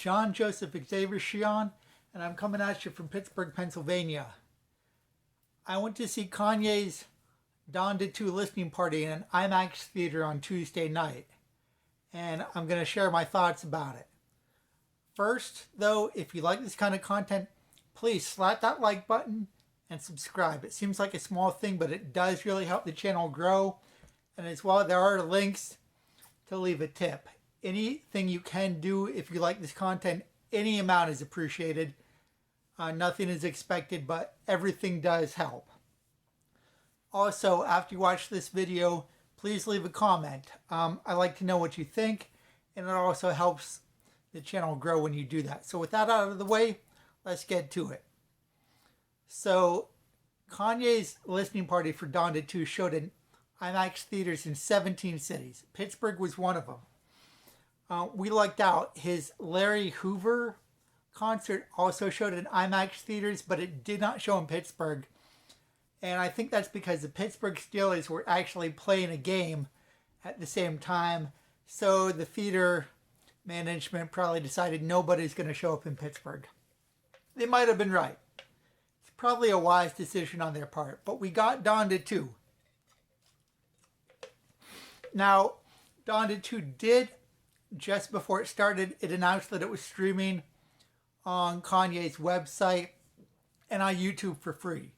John Joseph Xavier Cihon, and I'm coming at you from Pittsburgh, Pennsylvania. I went to see Kanye's Donda 2 listening party in an Imax theater on Tuesday night, and I'm going to share my thoughts about it. First, though, if you like this kind of content, please slap that like button and subscribe. It seems like a small thing, but it does really help the channel grow. And as well, there are links to leave a tip. Anything you can do if you like this content, any amount is appreciated. Nothing is expected, but everything does help. Also, after you watch this video, please leave a comment. I like to know what you think, and it also helps the channel grow when you do that. So with that out of the way, let's get to it. So Kanye's listening party for Donda 2 showed in IMAX theaters in 17 cities. Pittsburgh was one of them. We lucked out. His Larry Hoover concert also showed in IMAX theaters, but it did not show in Pittsburgh. And I think that's because the Pittsburgh Steelers were actually playing a game at the same time. So the theater management probably decided nobody's going to show up in Pittsburgh. They might have been right. It's probably a wise decision on their part. But we got Donda 2. Now, Donda 2 did, just before it started, it announced that it was streaming on Kanye's website and on YouTube for free.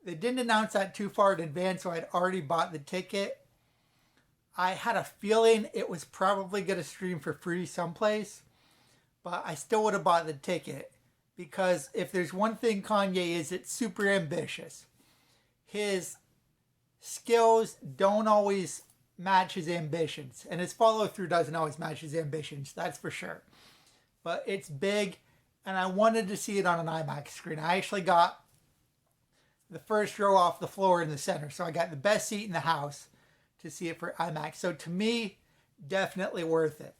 They didn't announce that too far in advance, so I'd already bought the ticket. I had a feeling it was probably going to stream for free someplace, but I still would have bought the ticket because if there's one thing Kanye is, it's super ambitious. His skills don't always match his ambitions, and his follow-through doesn't always match his ambitions, that's for sure. But it's big, and I wanted to see it on an IMAX screen. I actually got the first row off the floor in the center, so I got the best seat in the house to see it for IMAX. So to me, definitely worth it.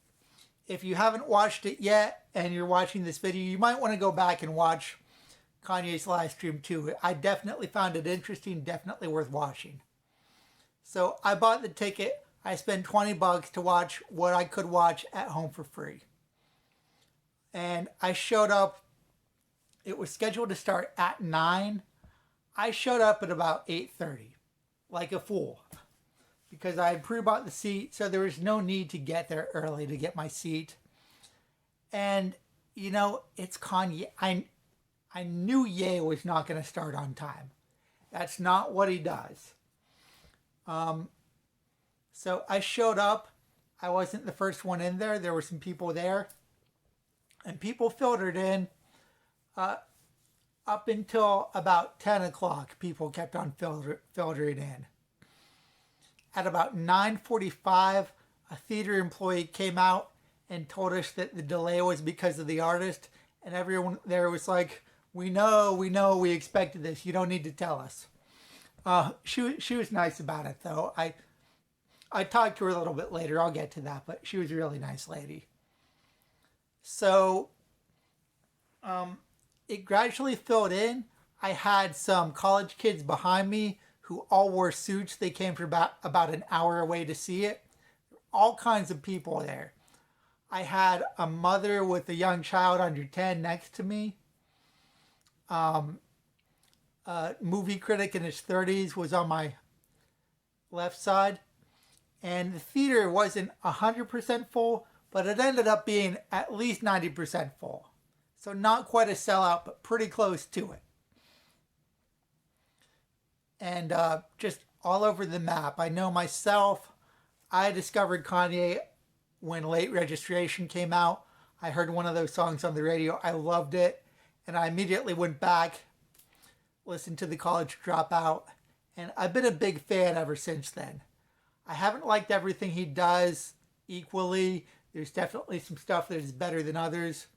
If you haven't watched it yet and you're watching this video, you might want to go back and watch Kanye's live stream too. I definitely found it interesting, definitely worth watching. So I bought the ticket. I spent $20 to watch what I could watch at home for free. And I showed up. It was scheduled to start at 9. I showed up at about 8:30, like a fool, because I had pre-bought the seat, so there was no need to get there early to get my seat. And, you know, it's Kanye. I knew Ye was not going to start on time. That's not what he does. So I showed up. I wasn't the first one in there. There were some people there. And people filtered in. Up until about 10 o'clock, people kept on filtering in. At about 9:45, a theater employee came out and told us that the delay was because of the artist. And everyone there was like, we know, we expected this. You don't need to tell us. She was nice about it, though. I talked to her a little bit later. I'll get to that, but she was a really nice lady. So, it gradually filled in. I had some college kids behind me who all wore suits. They came from about an hour away to see it. All kinds of people there. I had a mother with a young child under 10 next to me. A movie critic in his 30s was on my left side. And the theater wasn't 100% full, but it ended up being at least 90% full. So not quite a sellout, but pretty close to it. And just all over the map. I know myself, I discovered Kanye when Late Registration came out. I heard one of those songs on the radio. I loved it. And I immediately went back, listened to The College Dropout. And I've been a big fan ever since then. I haven't liked everything he does equally. There's definitely some stuff that is better than others.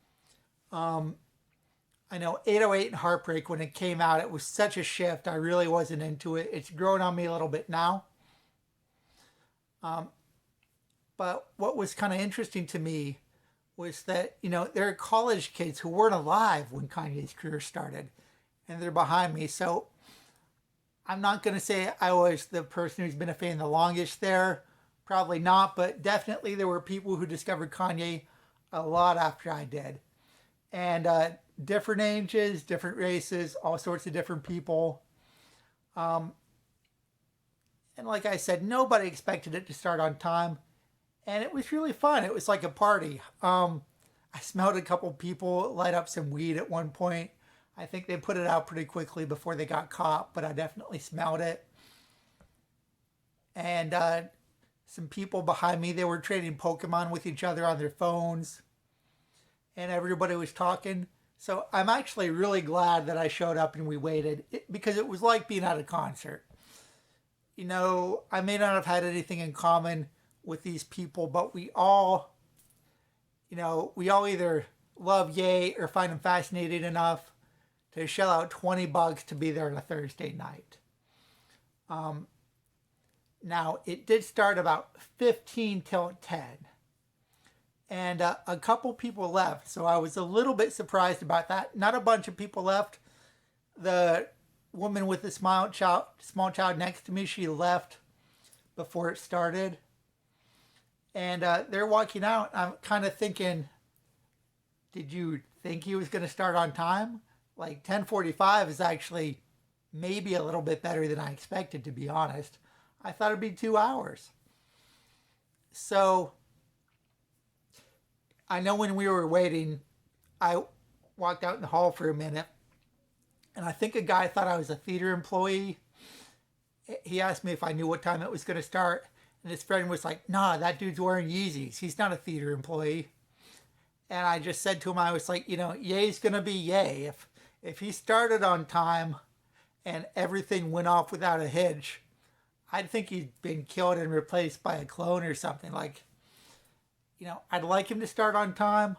I know 808 and Heartbreak, when it came out, it was such a shift. I really wasn't into it. It's grown on me a little bit now. But what was kind of interesting to me was that, you know, there are college kids who weren't alive when Kanye's career started. And they're behind me. So I'm not going to say I was the person who's been a fan the longest there. Probably not, but definitely there were people who discovered Kanye a lot after I did. and different ages, different races, all sorts of different people. Um, and like I said, nobody expected it to start on time, and it was really fun. It was like a party. I smelled a couple people light up some weed at one point. I think they put it out pretty quickly before they got caught, but I definitely smelled it. And some people behind me, they were trading Pokemon with each other on their phones, and everybody was talking. So I'm actually really glad that I showed up and we waited because it was like being at a concert. I may not have had anything in common with these people, but we all either love Ye or find him fascinating enough to shell out $20 to be there on a Thursday night. Now, it did start about 15 till 10, and a couple people left, so I was a little bit surprised about that. Not a bunch of people left. The woman with the small child next to me, she left before it started, and they're walking out. I'm kind of thinking, did you think he was going to start on time? Like 10:45 is actually maybe a little bit better than I expected, to be honest. I thought it'd be 2 hours. So I know when we were waiting, I walked out in the hall for a minute, and I think a guy thought I was a theater employee. He asked me if I knew what time it was going to start, and his friend was like, "Nah, that dude's wearing Yeezys. He's not a theater employee." And I just said to him, I was like, Ye's going to be Ye. If he started on time and everything went off without a hitch, I'd think he'd been killed and replaced by a clone or something. Like, I'd like him to start on time,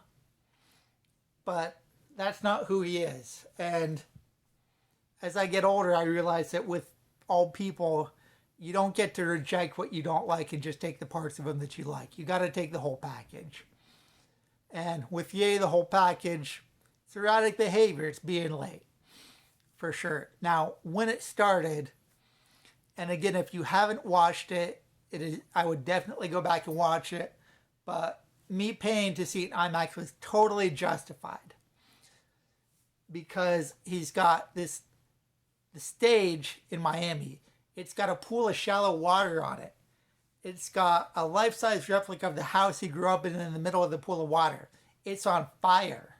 but that's not who he is. And as I get older, I realize that with all people, you don't get to reject what you don't like and just take the parts of them that you like. You got to take the whole package. And with Ye, the whole package, it's erratic behavior. It's being late, for sure. Now, when it started, and again, if you haven't watched it, I would definitely go back and watch it. But me paying to see it in IMAX was totally justified because he's got the stage in Miami. It's got a pool of shallow water on it. It's got a life-size replica of the house he grew up in the middle of the pool of water. It's on fire.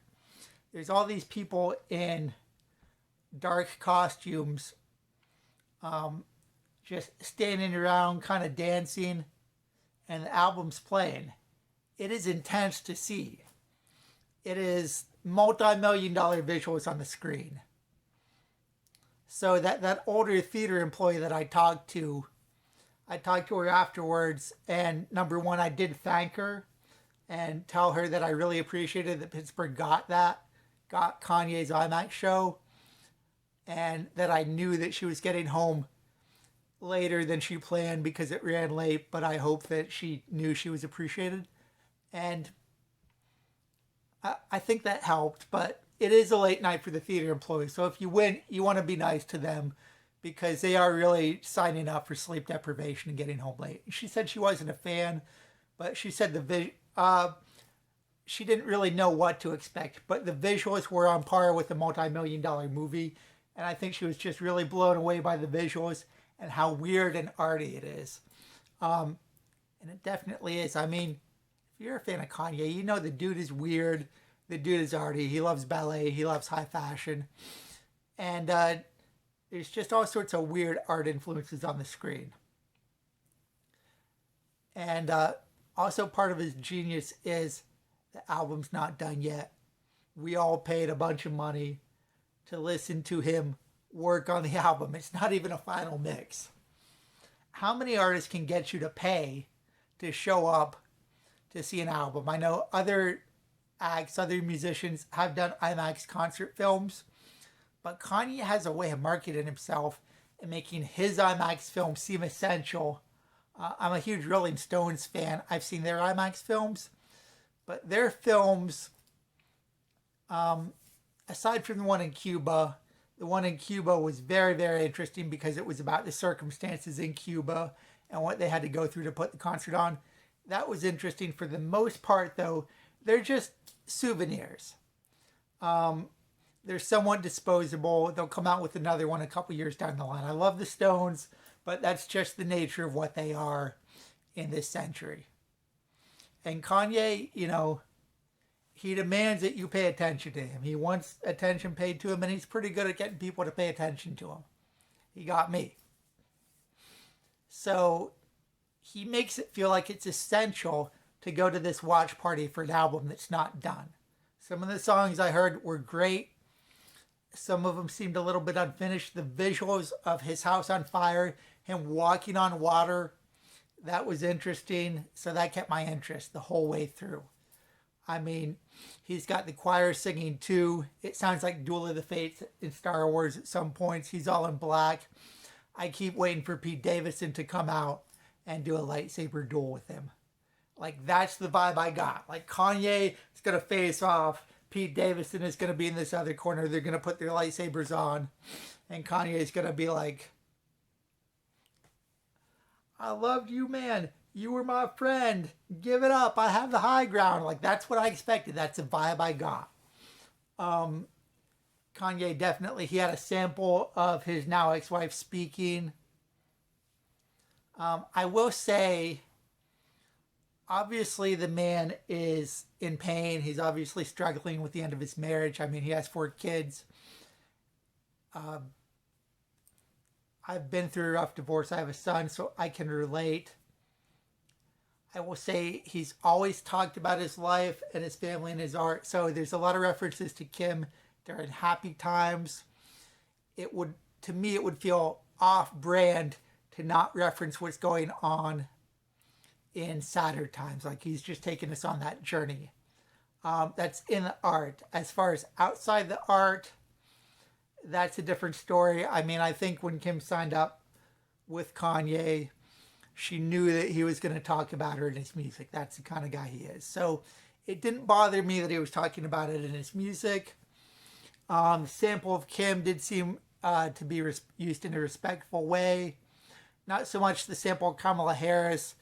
There's all these people in dark costumes just standing around kind of dancing, and the album's playing. It is intense to see. It is multi-million-dollar visuals on the screen. So that older theater employee that I talked to her afterwards, and number one, I did thank her and tell her that I really appreciated that Pittsburgh got Kanye's IMAX show, and that I knew that she was getting home later than she planned because it ran late, but I hope that she knew she was appreciated. And I think that helped, but it is a late night for the theater employees, so if you win, you want to be nice to them, because they are really signing up for sleep deprivation and getting home late. She said she wasn't a fan, but she said she didn't really know what to expect, but the visuals were on par with a multi-million-dollar movie, and I think she was just really blown away by the visuals and how weird and arty it is. And it definitely is. I mean, if you're a fan of Kanye, you know the dude is weird, the dude is arty, he loves ballet, he loves high fashion, and there's just all sorts of weird art influences on the screen. And also part of his genius is the album's not done yet. We all paid a bunch of money to listen to him work on the album. It's not even a final mix. How many artists can get you to pay to show up to see an album? I know other acts, other musicians have done IMAX concert films, but Kanye has a way of marketing himself and making his IMAX film seem essential. I'm a huge Rolling Stones fan. I've seen their IMAX films, but their films, aside from the one in Cuba was very, very interesting because it was about the circumstances in Cuba and what they had to go through to put the concert on. That was interesting. For the most part, though, they're just souvenirs. They're somewhat disposable. They'll come out with another one a couple years down the line. I love the Stones, but that's just the nature of what they are in this century. And Kanye, he demands that you pay attention to him. He wants attention paid to him, and he's pretty good at getting people to pay attention to him. He got me. So he makes it feel like it's essential to go to this watch party for an album that's not done. Some of the songs I heard were great. Some of them seemed a little bit unfinished. The visuals of his house on fire, him walking on water, that was interesting. So that kept my interest the whole way through. I mean, he's got the choir singing too. It sounds like Duel of the Fates in Star Wars at some points. He's all in black. I keep waiting for Pete Davidson to come out and do a lightsaber duel with him. Like, that's the vibe I got. Like, Kanye is going to face off. Pete Davidson is going to be in this other corner. They're going to put their lightsabers on. And Kanye is going to be like, I loved you, man. You were my friend. Give it up. I have the high ground. Like, that's what I expected. That's the vibe I got. Kanye definitely, he had a sample of his now ex-wife speaking. I will say, obviously the man is in pain. He's obviously struggling with the end of his marriage. I mean, he has 4 kids. I've been through a rough divorce. I have a son, so I can relate. I will say he's always talked about his life and his family and his art. So there's a lot of references to Kim during happy times. To me, it would feel off-brand to not reference what's going on in sadder times. Like, he's just taking us on that journey. That's in the art. As far as outside the art, that's a different story. I mean, I think when Kim signed up with Kanye, she knew that he was going to talk about her in his music. That's the kind of guy he is. So it didn't bother me that he was talking about it in his music. The sample of Kim did seem to be used in a respectful way. Not so much the sample of Kamala Harris.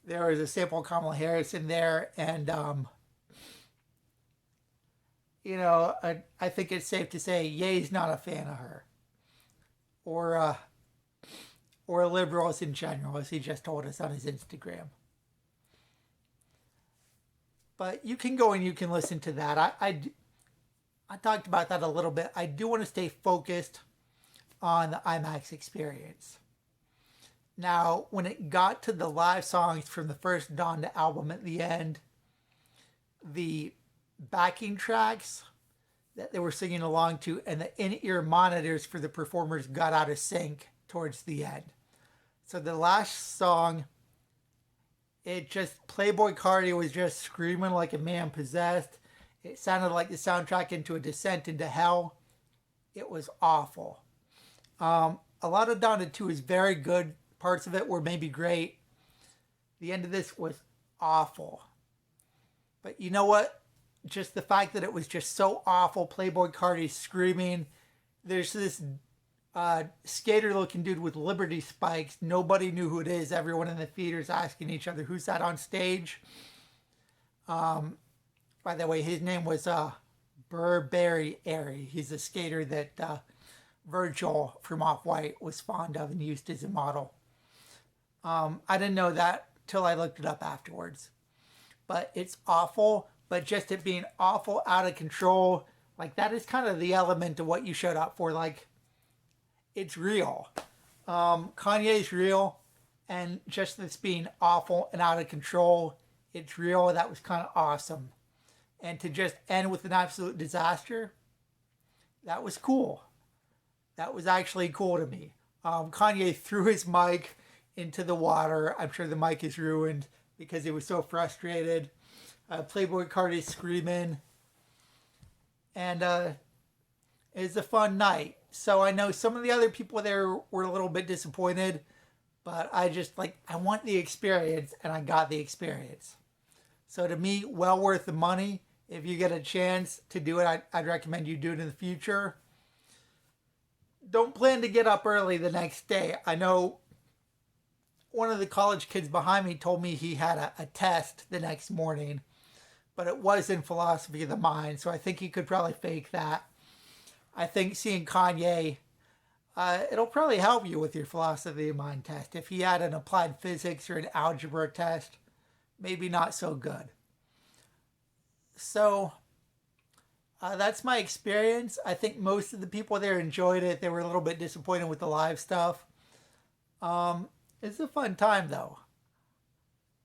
There was a sample of Kamala Harris in there, and I think it's safe to say Ye's not a fan of her, or liberals in general, as he just told us on his Instagram. But you can go and you can listen to that. I talked about that a little bit. I do want to stay focused on the Imax experience. Now, when it got to the live songs from the first Donda album at the end, the backing tracks that they were singing along to and the in-ear monitors for the performers got out of sync towards the end. So the last song, Playboy Cardi was just screaming like a man possessed. It sounded like the soundtrack into a descent into hell. It was awful. A lot of Donda 2 is very good. Parts of it were maybe great. The end of this was awful. But you know what? Just the fact that it was just so awful. Playboy Cardi screaming. There's this skater-looking dude with Liberty spikes. Nobody knew who it is. Everyone in the theater's asking each other, who's that on stage? By the way, his name was Burberry Airy. He's a skater that Virgil from Off-White was fond of and used as a model. I didn't know that till I looked it up afterwards. But it's awful, but just it being awful, out of control, like that is kind of the element of what you showed up for. Like, it's real. Kanye's real, and just this being awful and out of control, it's real. That was kind of awesome. And to just end with an absolute disaster, that was cool. That was actually cool to me. Kanye threw his mic into the water. I'm sure the mic is ruined because he was so frustrated. Playboy Cardi screaming. And it was a fun night. So I know some of the other people there were a little bit disappointed, but I want the experience, and I got the experience. So to me, well worth the money. If you get a chance to do it, I'd recommend you do it in the future. Don't plan to get up early the next day. I know one of the college kids behind me told me he had a test the next morning, but it was in philosophy of the mind, so I think he could probably fake that. I think seeing Kanye, it'll probably help you with your philosophy of mind test. If he had an applied physics or an algebra test, maybe not so good. So that's my experience. I think most of the people there enjoyed it. They were a little bit disappointed with the live stuff. It's a fun time though.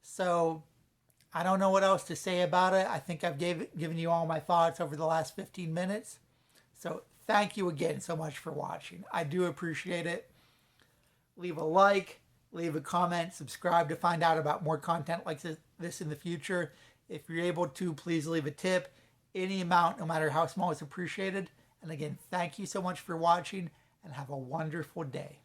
So I don't know what else to say about it. I think I've given you all my thoughts over the last 15 minutes. So thank you again so much for watching. I do appreciate it. Leave a like, leave a comment, subscribe to find out about more content like this in the future. If you're able to, please leave a tip. Any amount, no matter how small, is appreciated. And again, thank you so much for watching and have a wonderful day.